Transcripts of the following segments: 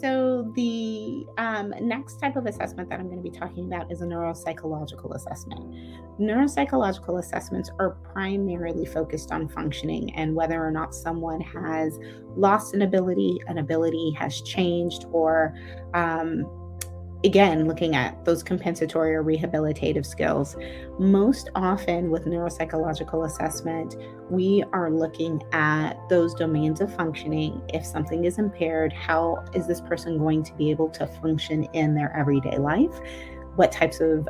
So the next type of assessment that I'm going to be talking about is a neuropsychological assessment. Neuropsychological assessments are primarily focused on functioning and whether or not someone has lost an ability has changed, or again, looking at those compensatory or rehabilitative skills. Most often with neuropsychological assessment, we are looking at those domains of functioning. If something is impaired, how is this person going to be able to function in their everyday life? What types of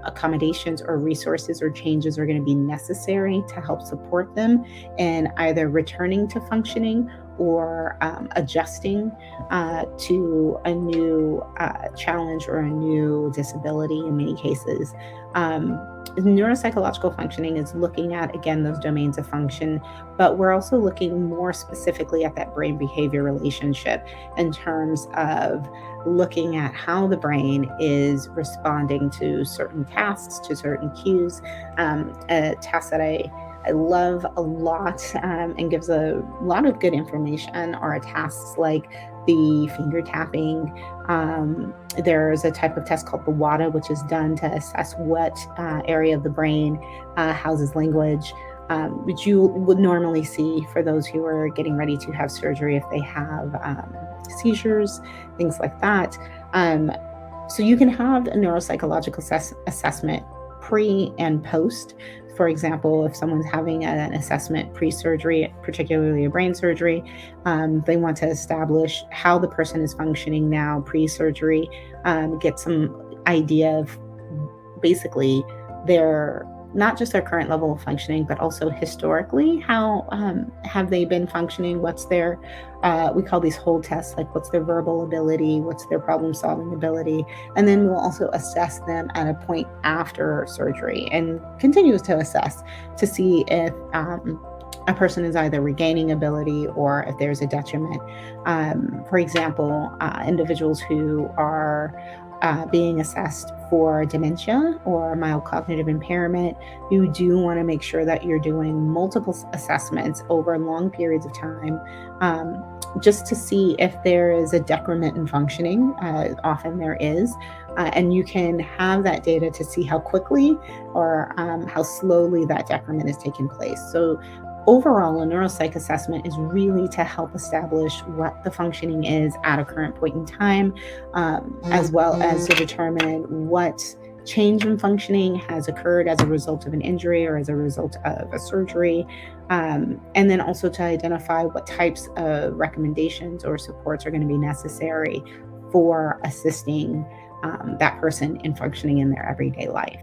accommodations or resources or changes are going to be necessary to help support them in either returning to functioning or adjusting to a new challenge or a new disability in many cases. Neuropsychological functioning is looking at, again, those domains of function, but we're also looking more specifically at that brain behavior relationship in terms of looking at how the brain is responding to certain tasks, to certain cues. A task that I love a lot and gives a lot of good information are tasks like the finger tapping. There's a type of test called the WADA, which is done to assess what area of the brain houses language, which you would normally see for those who are getting ready to have surgery if they have seizures, things like that. So you can have a neuropsychological assessment pre and post. For example, if someone's having an assessment pre-surgery, particularly a brain surgery, they want to establish how the person is functioning now pre-surgery, get some idea of basically their not just their current level of functioning, but also historically, how have they been functioning? What's their, we call these hold tests, like what's their verbal ability, what's their problem solving ability, and then we'll also assess them at a point after surgery and continues to assess to see if a person is either regaining ability or if there's a detriment. For example, individuals who are being assessed for dementia or mild cognitive impairment, you do want to make sure that you're doing multiple assessments over long periods of time, just to see if there is a decrement in functioning. Often there is, and you can have that data to see how quickly or how slowly that decrement is taking place. So overall, a neuropsych assessment is really to help establish what the functioning is at a current point in time, as well as to determine what change in functioning has occurred as a result of an injury or as a result of a surgery, and then also to identify what types of recommendations or supports are going to be necessary for assisting that person in functioning in their everyday life.